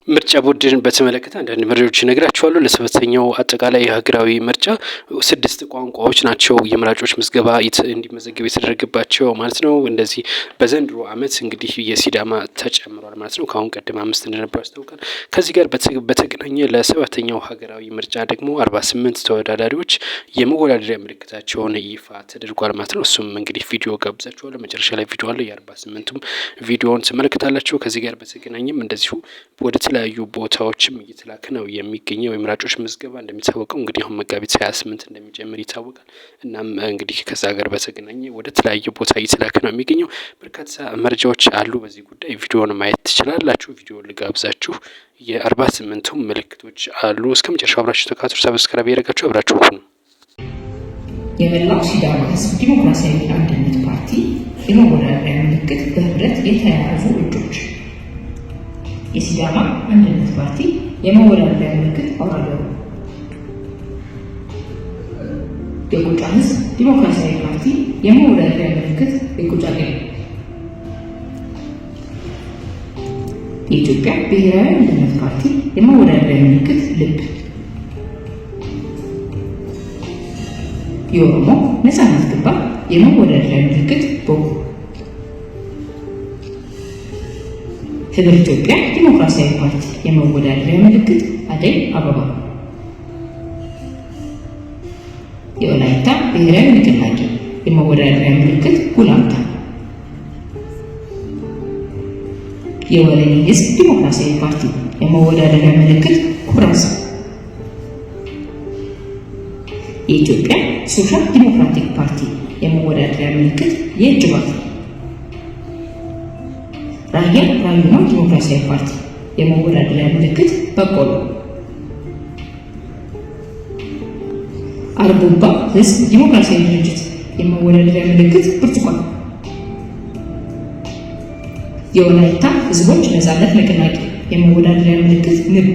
ምርጫ ቦርድን በተመለከተ አንዳንድ መረጃዎች እነግራችኋለሁ። ለሰባተኛው አጠቃላይ ሀገራዊ ምርጫ 6 ቋንቋዎች ናቸው የመራጮች ምዝገባ እንዲመዘገብ የተደረገባቸው ማለት ነው። እንደዚህ በዘንድሮ ዓመት እንግዲህ የሲዳማ ተጨምሯል ማለት ነው። ከአሁን ቀደም 5 እንደነበሩ ያስታውቃል። ከዚህ ጋር በተገናኘ ለሰባተኛው ሀገራዊ ምርጫ ደግሞ 48 ተወዳዳሪዎች የመወዳደሪያ ምልክታቸውን ይፋ ተደርጓል ማለት ነው። እሱም እንግዲህ ቪዲዮ ጋብዛችኋለሁ። መጨረሻ ላይ ቪዲዮ አለ። የ48ቱም ቪዲዮውን ትመለከታላችሁ። ከዚህ ጋር በተገናኘም እንደዚሁ ወደ ተለያዩ ቦታዎችም እየተላከ ነው የሚገኘው የመራጮች ምዝገባ። እንደሚታወቀው እንግዲህ አሁን መጋቢት 28 እንደሚጀምር ይታወቃል። እናም እንግዲህ ከዛ ጋር በተገናኘ ወደ ተለያየ ቦታ እየተላከ ነው የሚገኘው። በርካታ መረጃዎች አሉ በዚህ ጉዳይ። ቪዲዮውን ማየት ትችላላችሁ። ቪዲዮውን ልጋብዛችሁ። የ48ቱም ምልክቶች አሉ። እስከ መጨረሻው አብራችሁ ተከታተሉ። ሰብስክራይብ ያደረጋችሁ አብራችሁ ሁኑ። የመላው ሲዳማ ሕዝብ ዲሞክራሲያዊ አንድነት ፓርቲ የመወዳደሪያ ምልክት በህብረት የተያያዙ እጆች። የሲዳማ አንድነት ፓርቲ የመወዳደሪያ ምልክት አውራ ዶሮ። የቁጫ ሕዝብ ዲሞክራሲያዊ ፓርቲ የመወዳደሪያ ምልክት የቁጫ ቀኝ። የኢትዮጵያ ብሔራዊ አንድነት ፓርቲ የመወዳደሪያ ምልክት ልብ። የኦሮሞ ነጻነት ግንባር የመወዳደሪያ ምልክት ቦግ። ህብረ ኢትዮጵያ ዲሞክራሲያዊ ፓርቲ የመወዳደሪያ ምልክት አደይ አበባ። የወላይታ ብሔራዊ ንቅናቄ የመወዳደሪያ ምልክት ጉላምታ። የወለኔ ህዝብ ዲሞክራሲያዊ ፓርቲ የመወዳደሪያ ምልክት ኩራዝ። የኢትዮጵያ ሶሻል ዲሞክራቲክ ፓርቲ የመወዳደሪያ ምልክት የእጅ ባትሪ። ራያ ራዩማ ዲሞክራሲያዊ ፓርቲ የመወዳደሪያ ምልክት በቆሎ። አርጎባ ህዝብ ዲሞክራሲያዊ ድርጅት የመወዳደሪያ ምልክት ብርቱካን። የወላይታ ህዝቦች ነጻነት ንቅናቄ የመወዳደሪያ ምልክት ንብ።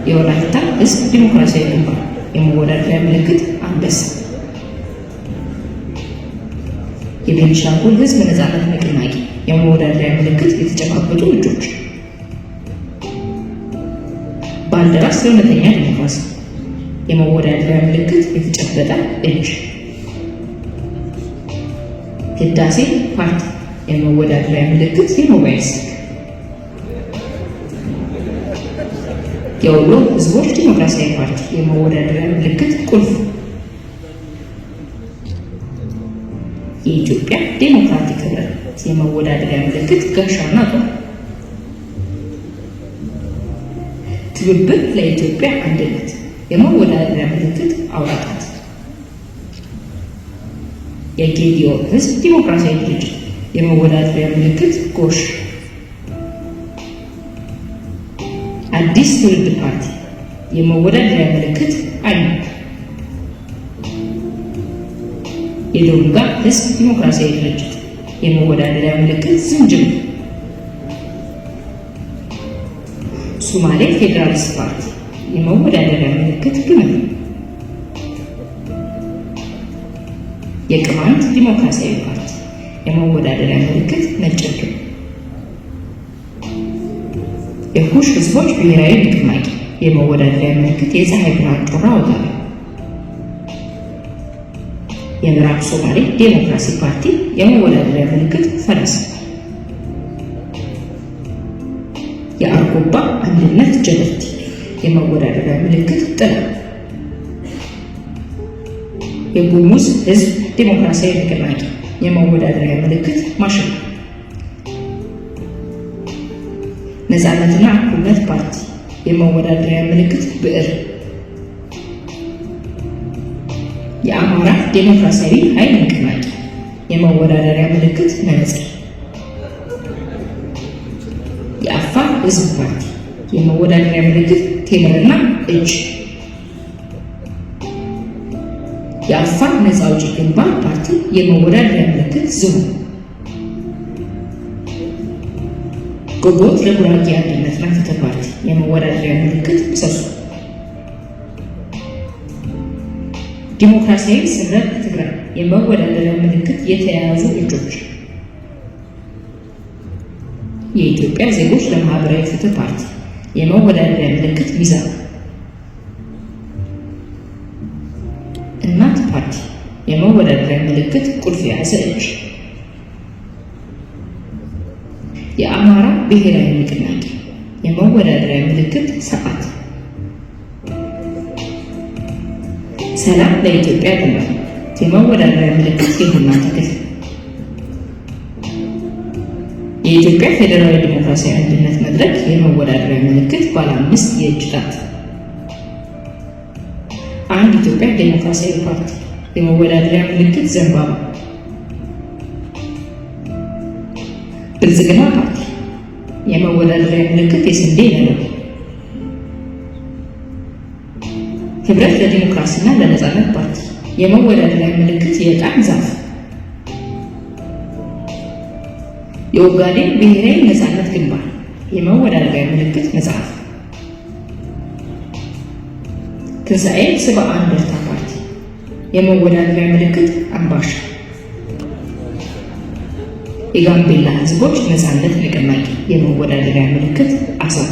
የወላይታ ህዝብ ዲሞክራሲያዊ ግንባር የመወዳደሪያ ምልክት አንበሳ። የቤኒሻንጉል ህዝብ ነጻነት ንቅናቄ የመወዳደሪያ ምልክት የተጨባበጡ እጆች። ባልደራስ ለእውነተኛ ዲሞክራሲ የመወዳደሪያ ምልክት የተጨበጠ እጅ። ህዳሴ ፓርቲ የመወዳደሪያ ምልክት የሞባይል ስልክ። የወሎ ህዝቦች ዲሞክራሲያዊ ፓርቲ የመወዳደሪያ ምልክት ቁልፍ። የኢትዮጵያ ዴሞክራቲክ ህብረት የመወዳደሪያ ምልክት ጋሻና ጦር። ትብብር ለኢትዮጵያ አንድነት የመወዳደሪያ ምልክት አውራ ጣት። የጌዲዮ ህዝብ ዲሞክራሲያዊ ድርጅት የመወዳደሪያ ምልክት ጎሽ። አዲስ ትውልድ ፓርቲ የመወዳደሪያ ምልክት አይ። የዶንጋ ህዝብ ዲሞክራሲያዊ ድርጅት የመወዳደሪያ ምልክት ዝንጅብል። ሶማሌ ፌዴራሊስት ፓርቲ የመወዳደሪያ ምልክት ግመል። የቅማንት ዲሞክራሲያዊ ፓርቲ የመወዳደሪያ ምልክት ነጭ ርግብ። የኩሽ ህዝቦች ብሔራዊ ንቅናቄ የመወዳደሪያ ምልክት የፀሐይ ብርሃን ጮራ ወጣሪ። የምዕራብ ሶማሌ ዴሞክራሲ ፓርቲ የመወዳደሪያ ምልክት ፈረስ። የአርጎባ አንድነት ጀበርቲ የመወዳደሪያ ምልክት ጥላ። የጉሙዝ ህዝብ ዴሞክራሲያዊ ንቅናቄ የመወዳደሪያ ምልክት ማሽላ። ነጻነትና እኩልነት ፓርቲ የመወዳደሪያ ምልክት ብዕር። የአማራ ዴሞክራሲያዊ ኃይል ንቅናቄ የመወዳደሪያ ምልክት መነጽር። የአፋር ህዝብ ፓርቲ የመወዳደሪያ ምልክት ቴምርና እጅ። የአፋር ነፃ አውጪ ግንባር ፓርቲ የመወዳደሪያ ምልክት ዝሆን። ጎጎት ለጉራጌ አንድነትና ፍትህ ፓርቲ የመወዳደሪያ ምልክት ምሰሶ። ዲሞክራሲያዊ ስምረት ትግራይ የመወዳደሪያ ምልክት የተያያዙ እጆች። የኢትዮጵያ ዜጎች ለማህበራዊ ፍትህ ፓርቲ የመወዳደሪያ ምልክት ሚዛን። እናት ፓርቲ የመወዳደሪያ ምልክት ቁልፍ የያዘ እጅ። የአማራ ብሔራዊ ንቅናቄ የመወዳደሪያ ምልክት ሰዓት። ሰላም ለኢትዮጵያ ድንበር የመወዳደሪያ ምልክት የቡና ተክል። የኢትዮጵያ ፌዴራላዊ ዲሞክራሲያዊ አንድነት መድረክ የመወዳደሪያ ምልክት ባለ 5 የእጅ ጣት። አንድ ኢትዮጵያ ዲሞክራሲያዊ ፓርቲ የመወዳደሪያ ምልክት ዘንባባ። ብልጽግና ፓርቲ የመወዳደሪያ ምልክት የስንዴ ነዶ። ህብረት ለዲሞክራሲና ለነጻነት ፓርቲ የመወዳደሪያ ምልክት የዕጣን ዛፍ። የኦጋዴን ብሔራዊ ነጻነት ግንባር የመወዳደሪያ ምልክት መጽሐፍ። ትንሣኤ ሰብአ እንደርታ ፓርቲ የመወዳደሪያ ምልክት አምባሻ። የጋምቤላ ህዝቦች ነጻነት ንቅናቄ የመወዳደሪያ ምልክት አሳብ።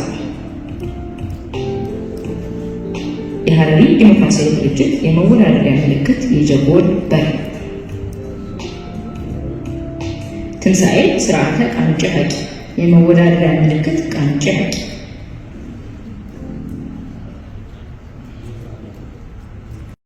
የሐረሪ ዲሞክራሲያዊ ድርጅት የመወዳደሪያ ምልክት የጀጎል በር። ትንሣኤ ስርዓተ ቃንጨ ሐቂ የመወዳደሪያ ምልክት ቃንጨ ሐቂ።